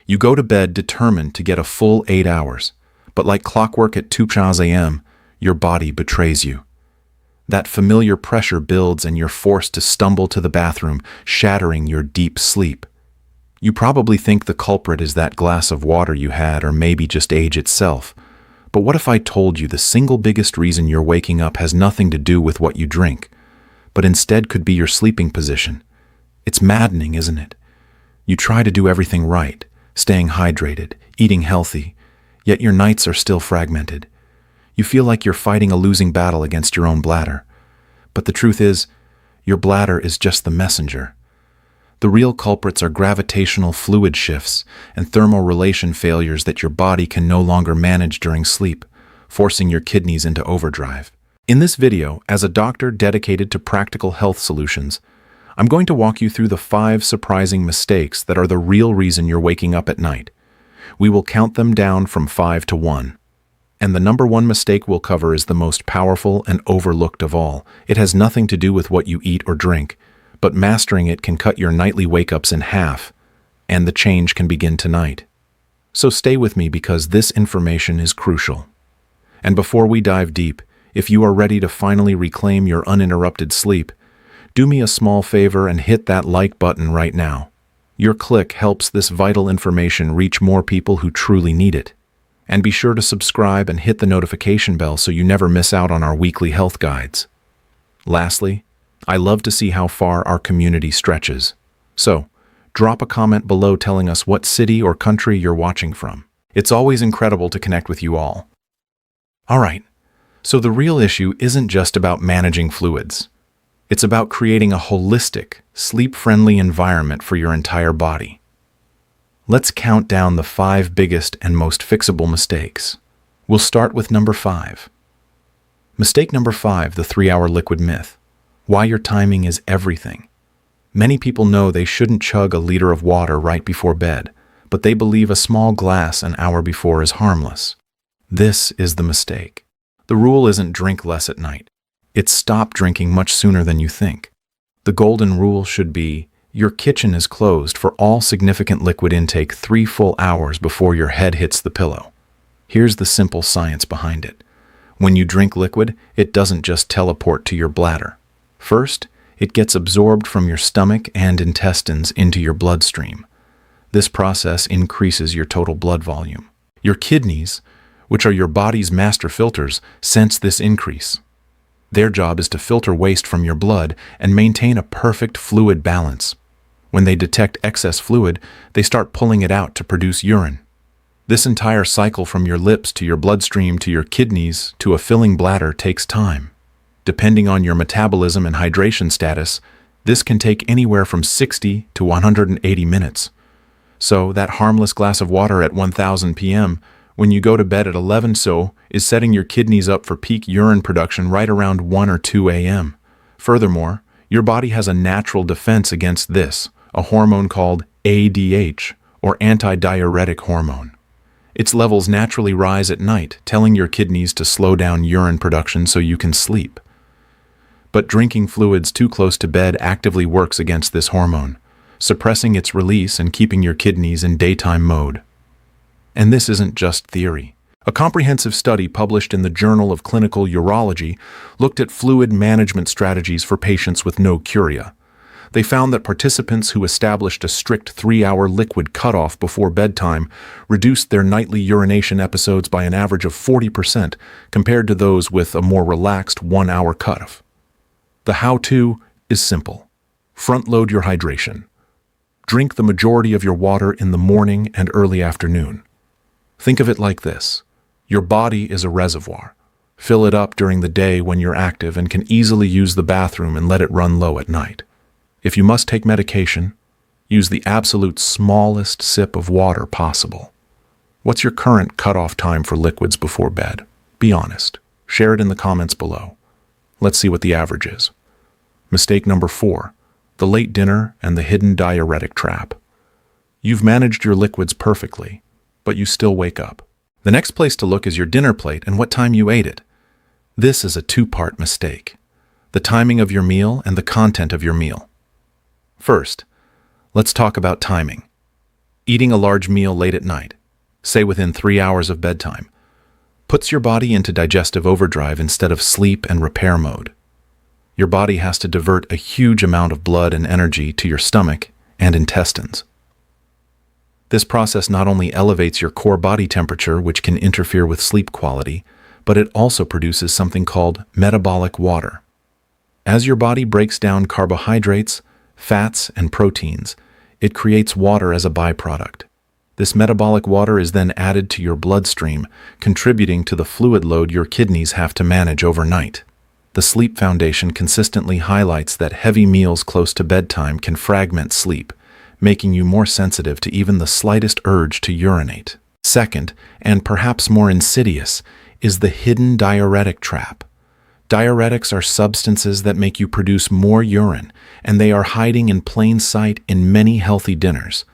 You go to bed determined to get a full 8 hours, but like clockwork at 2 a.m., your body betrays you. That familiar pressure builds and you're forced to stumble to the bathroom, shattering your deep sleep. You probably think the culprit is that glass of water you had, or maybe just age itself. But what if I told you the single biggest reason you're waking up has nothing to do with what you drink, but instead could be your sleeping position? It's maddening, isn't it? You try to do everything right, staying hydrated, eating healthy, yet your nights are still fragmented. You feel like you're fighting a losing battle against your own bladder. But the truth is, your bladder is just the messenger. The real culprits are gravitational fluid shifts and thermorelation failures that your body can no longer manage during sleep, forcing your kidneys into overdrive. In this video, as a doctor dedicated to practical health solutions, I'm going to walk you through the 5 surprising mistakes that are the real reason you're waking up at night. We will count them down from 5 to 1. And the number 1 mistake we'll cover is the most powerful and overlooked of all. It has nothing to do with what you eat or drink, but mastering it can cut your nightly wake-ups in half, and the change can begin tonight. So stay with me because this information is crucial. And before we dive deep, if you are ready to finally reclaim your uninterrupted sleep, do me a small favor and hit that like button right now. Your click helps this vital information reach more people who truly need it. And be sure to subscribe and hit the notification bell so you never miss out on our weekly health guides. Lastly, I love to see how far our community stretches. So, drop a comment below telling us what city or country you're watching from. It's always incredible to connect with you all. Alright, so the real issue isn't just about managing fluids. It's about creating a holistic, sleep-friendly environment for your entire body. Let's count down the 5 biggest and most fixable mistakes. We'll start with number 5. Mistake number 5, the 3-hour liquid myth. Why your timing is everything. Many people know they shouldn't chug a liter of water right before bed, but they believe a small glass an hour before is harmless. This is the mistake. The rule isn't drink less at night. It's stop drinking much sooner than you think. The golden rule should be, your kitchen is closed for all significant liquid intake 3 full hours before your head hits the pillow. Here's the simple science behind it. When you drink liquid, it doesn't just teleport to your bladder. First, it gets absorbed from your stomach and intestines into your bloodstream. This process increases your total blood volume. Your kidneys, which are your body's master filters, sense this increase. Their job is to filter waste from your blood and maintain a perfect fluid balance. When they detect excess fluid, they start pulling it out to produce urine. This entire cycle from your lips to your bloodstream to your kidneys to a filling bladder takes time. Depending on your metabolism and hydration status, this can take anywhere from 60 to 180 minutes. So that harmless glass of water at 1000 p.m. when you go to bed at 11 is setting your kidneys up for peak urine production right around 1 or 2 a.m. Furthermore, your body has a natural defense against this, a hormone called ADH, or antidiuretic hormone. Its levels naturally rise at night, telling your kidneys to slow down urine production so you can sleep. But drinking fluids too close to bed actively works against this hormone, suppressing its release and keeping your kidneys in daytime mode. And this isn't just theory. A comprehensive study published in the Journal of Clinical Urology looked at fluid management strategies for patients with no chorea. They found that participants who established a strict 3-hour liquid cutoff before bedtime reduced their nightly urination episodes by an average of 40% compared to those with a more relaxed 1-hour cutoff. The how-to is simple. Front-load your hydration. Drink the majority of your water in the morning and early afternoon. Think of it like this. Your body is a reservoir. Fill it up during the day when you're active and can easily use the bathroom and let it run low at night. If you must take medication, use the absolute smallest sip of water possible. What's your current cutoff time for liquids before bed? Be honest. Share it in the comments below. Let's see what the average is. Mistake number 4, the late dinner and the hidden diuretic trap. You've managed your liquids perfectly, but you still wake up. The next place to look is your dinner plate and what time you ate it. This is a 2-part mistake: the timing of your meal and the content of your meal. First, let's talk about timing. Eating a large meal late at night, say within 3 hours of bedtime, puts your body into digestive overdrive instead of sleep and repair mode. Your body has to divert a huge amount of blood and energy to your stomach and intestines. This process not only elevates your core body temperature, which can interfere with sleep quality, but it also produces something called metabolic water. As your body breaks down carbohydrates, fats, and proteins, it creates water as a byproduct. This metabolic water is then added to your bloodstream, contributing to the fluid load your kidneys have to manage overnight. The Sleep Foundation consistently highlights that heavy meals close to bedtime can fragment sleep, making you more sensitive to even the slightest urge to urinate. Second, and perhaps more insidious, is the hidden diuretic trap. Diuretics are substances that make you produce more urine, and they are hiding in plain sight in many healthy dinners.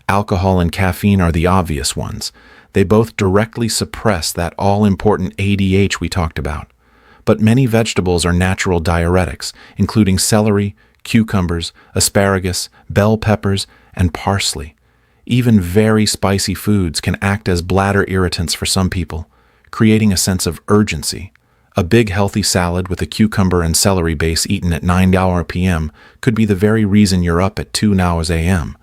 Alcohol and caffeine are the obvious ones. They both directly suppress that all-important ADH we talked about. But many vegetables are natural diuretics, including celery, cucumbers, asparagus, bell peppers, and parsley. Even very spicy foods can act as bladder irritants for some people, creating a sense of urgency. A big healthy salad with a cucumber and celery base eaten at 9 p.m. could be the very reason you're up at 2 a.m.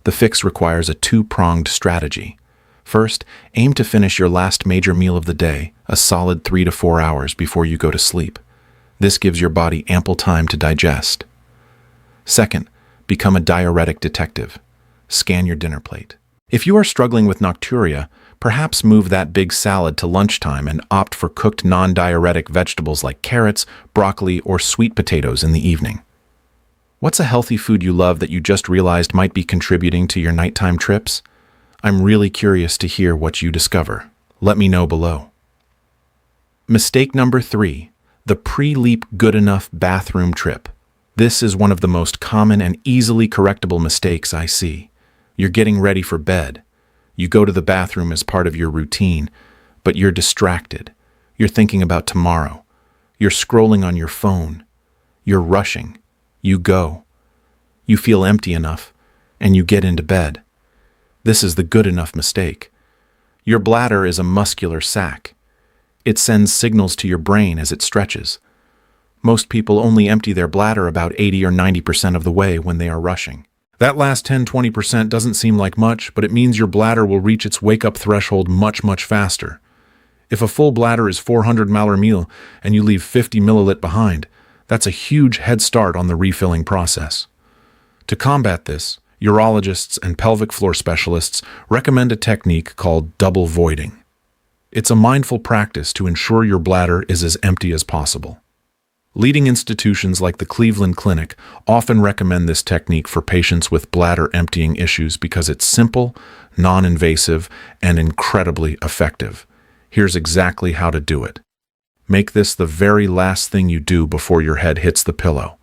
The fix requires a two-pronged strategy. First, aim to finish your last major meal of the day, a solid 3 to 4 hours before you go to sleep. This gives your body ample time to digest. Second, become a diuretic detective. Scan your dinner plate. If you are struggling with nocturia, perhaps move that big salad to lunchtime and opt for cooked non-diuretic vegetables like carrots, broccoli, or sweet potatoes in the evening. What's a healthy food you love that you just realized might be contributing to your nighttime trips? I'm really curious to hear what you discover. Let me know below. Mistake number 3, the pre-leap good enough bathroom trip. This is one of the most common and easily correctable mistakes I see. You're getting ready for bed. You go to the bathroom as part of your routine, but you're distracted. You're thinking about tomorrow. You're scrolling on your phone. You're rushing. You go. You feel empty enough, and you get into bed. This is the good enough mistake. Your bladder is a muscular sac. It sends signals to your brain as it stretches. Most people only empty their bladder about 80 or 90% of the way when they are rushing. That last 10-20% doesn't seem like much, but it means your bladder will reach its wake-up threshold much faster. If a full bladder is 400 ml meal and you leave 50 milliliter behind, that's a huge head start on the refilling process. To combat this, urologists and pelvic floor specialists recommend a technique called double voiding. It's a mindful practice to ensure your bladder is as empty as possible. Leading institutions like the Cleveland Clinic often recommend this technique for patients with bladder emptying issues because it's simple, non-invasive, and incredibly effective. Here's exactly how to do it. Make this the very last thing you do before your head hits the pillow.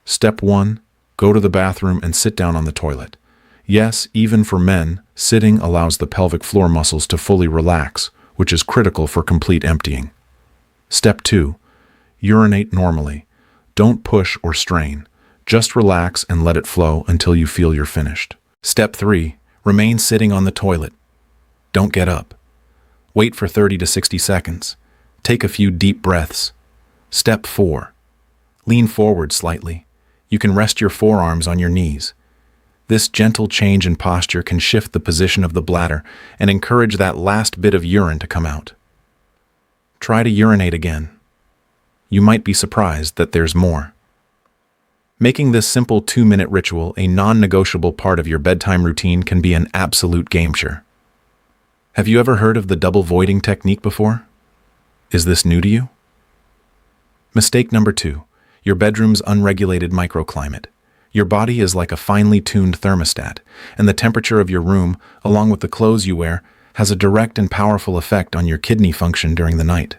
Step 1. Go to the bathroom and sit down on the toilet. Yes, even for men, sitting allows the pelvic floor muscles to fully relax, which is critical for complete emptying. Step 2. Urinate normally. Don't push or strain. Just relax and let it flow until you feel you're finished. Step 3. Remain sitting on the toilet. Don't get up. Wait for 30 to 60 seconds. Take a few deep breaths. Step 4. Lean forward slightly. You can rest your forearms on your knees. This gentle change in posture can shift the position of the bladder and encourage that last bit of urine to come out. Try to urinate again. You might be surprised that there's more. Making this simple 2-minute ritual a non-negotiable part of your bedtime routine can be an absolute game-changer. Have you ever heard of the double voiding technique before? Is this new to you? Mistake number 2, your bedroom's unregulated microclimate. Your body is like a finely tuned thermostat, and the temperature of your room, along with the clothes you wear, has a direct and powerful effect on your kidney function during the night.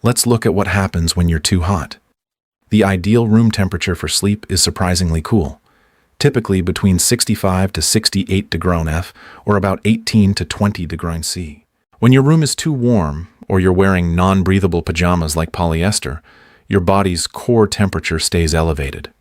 Let's look at what happens when you're too hot. The ideal room temperature for sleep is surprisingly cool, typically between 65 to 68 degrees F or about 18 to 20 degrees C. When your room is too warm, or you're wearing non-breathable pajamas like polyester, your body's core temperature stays elevated.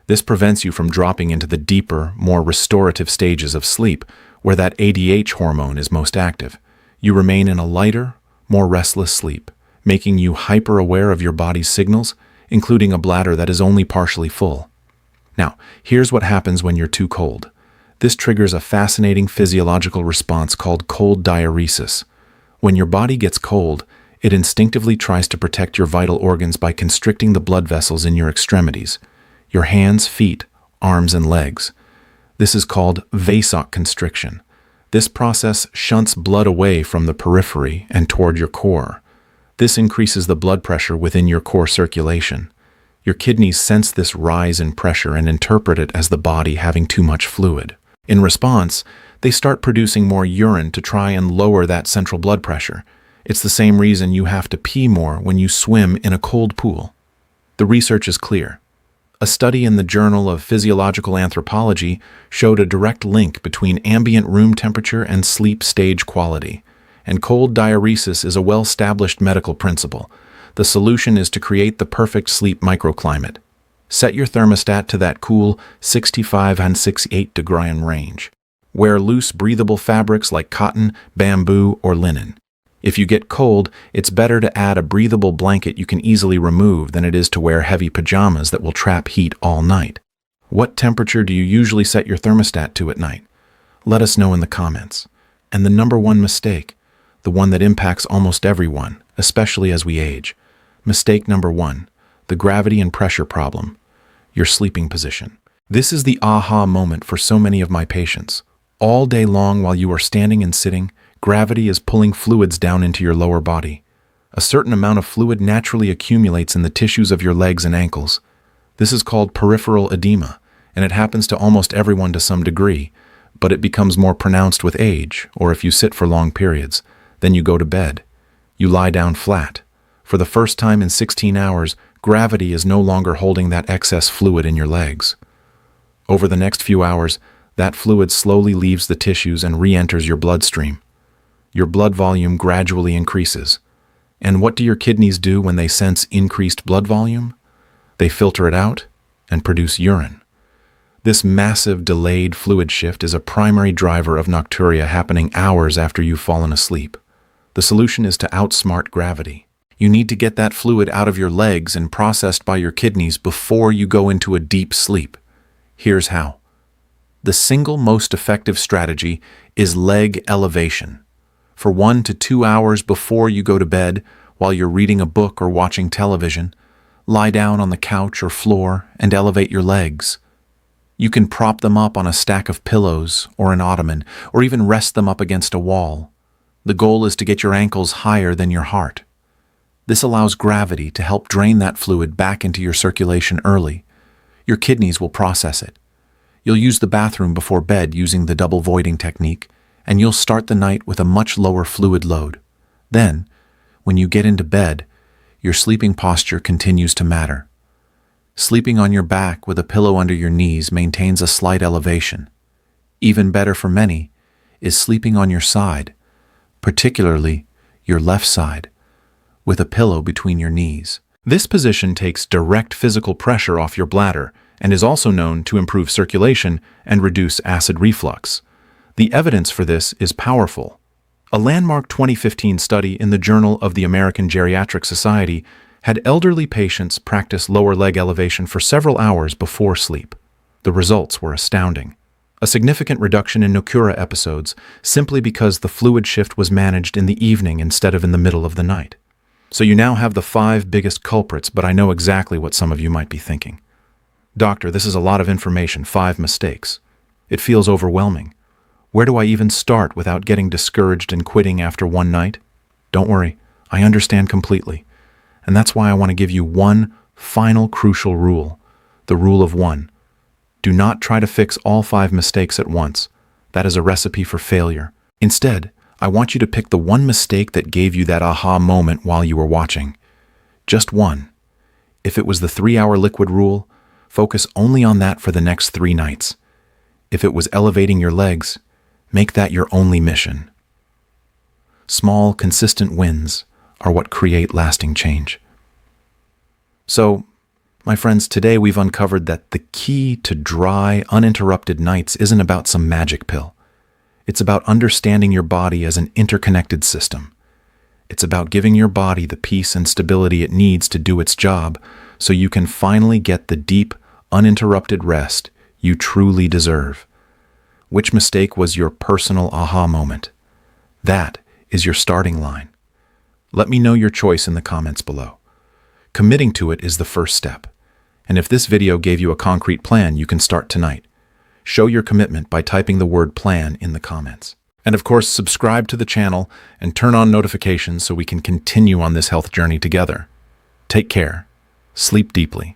This prevents you from dropping into the deeper, more restorative stages of sleep, where that ADH hormone is most active. You remain in a lighter, more restless sleep, making you hyper-aware of your body's signals, including a bladder that is only partially full. Now, here's what happens when you're too cold. This triggers a fascinating physiological response called cold diuresis. When your body gets cold, it instinctively tries to protect your vital organs by constricting the blood vessels in your extremities, your hands, feet, arms, and legs. This is called vasoconstriction. This process shunts blood away from the periphery and toward your core. This increases the blood pressure within your core circulation. Your kidneys sense this rise in pressure and interpret it as the body having too much fluid. In response, they start producing more urine to try and lower that central blood pressure. It's the same reason you have to pee more when you swim in a cold pool. The research is clear. A study in the Journal of Physiological Anthropology showed a direct link between ambient room temperature and sleep stage quality. And cold diuresis is a well-established medical principle. The solution is to create the perfect sleep microclimate. Set your thermostat to that cool 65 and 68 degree range. Wear loose, breathable fabrics like cotton, bamboo, or linen. If you get cold, it's better to add a breathable blanket you can easily remove than it is to wear heavy pajamas that will trap heat all night. What temperature do you usually set your thermostat to at night? Let us know in the comments. And the number one mistake, the one that impacts almost everyone, especially as we age. Mistake number one, the gravity and pressure problem, your sleeping position. This is the aha moment for so many of my patients. All day long while you are standing and sitting, gravity is pulling fluids down into your lower body. A certain amount of fluid naturally accumulates in the tissues of your legs and ankles. This is called peripheral edema, and it happens to almost everyone to some degree, but it becomes more pronounced with age, or if you sit for long periods. Then you go to bed. You lie down flat. For the first time in 16 hours, gravity is no longer holding that excess fluid in your legs. Over the next few hours, that fluid slowly leaves the tissues and re-enters your bloodstream. Your blood volume gradually increases. And what do your kidneys do when they sense increased blood volume? They filter it out and produce urine. This massive delayed fluid shift is a primary driver of nocturia happening hours after you've fallen asleep. The solution is to outsmart gravity. You need to get that fluid out of your legs and processed by your kidneys before you go into a deep sleep. Here's how. The single most effective strategy is leg elevation. For 1 to 2 hours before you go to bed, while you're reading a book or watching television, lie down on the couch or floor and elevate your legs. You can prop them up on a stack of pillows or an ottoman, or even rest them up against a wall. The goal is to get your ankles higher than your heart. This allows gravity to help drain that fluid back into your circulation early. Your kidneys will process it. You'll use the bathroom before bed using the double voiding technique, and you'll start the night with a much lower fluid load. Then, when you get into bed, your sleeping posture continues to matter. Sleeping on your back with a pillow under your knees maintains a slight elevation. Even better for many is sleeping on your side, particularly your left side, with a pillow between your knees. This position takes direct physical pressure off your bladder and is also known to improve circulation and reduce acid reflux. The evidence for this is powerful. A landmark 2015 study in the Journal of the American Geriatric Society had elderly patients practice lower leg elevation for several hours before sleep. The results were astounding. A significant reduction in nocturia episodes simply because the fluid shift was managed in the evening instead of in the middle of the night. So you now have the 5 biggest culprits, but I know exactly what some of you might be thinking. Doctor, this is a lot of information, 5 mistakes. It feels overwhelming. Where do I even start without getting discouraged and quitting after one night? Don't worry, I understand completely. And that's why I want to give you one final crucial rule, the rule of 1. Do not try to fix all 5 mistakes at once. That is a recipe for failure. Instead, I want you to pick the one mistake that gave you that aha moment while you were watching. Just one. If it was the 3-hour liquid rule, focus only on that for the next 3 nights. If it was elevating your legs, make that your only mission. Small, consistent wins are what create lasting change. So, my friends, today we've uncovered that the key to dry, uninterrupted nights isn't about some magic pill. It's about understanding your body as an interconnected system. It's about giving your body the peace and stability it needs to do its job so you can finally get the deep, uninterrupted rest you truly deserve. Which mistake was your personal aha moment? That is your starting line. Let me know your choice in the comments below. Committing to it is the first step. And if this video gave you a concrete plan, you can start tonight. Show your commitment by typing the word plan in the comments. And of course, subscribe to the channel and turn on notifications so we can continue on this health journey together. Take care. Sleep deeply.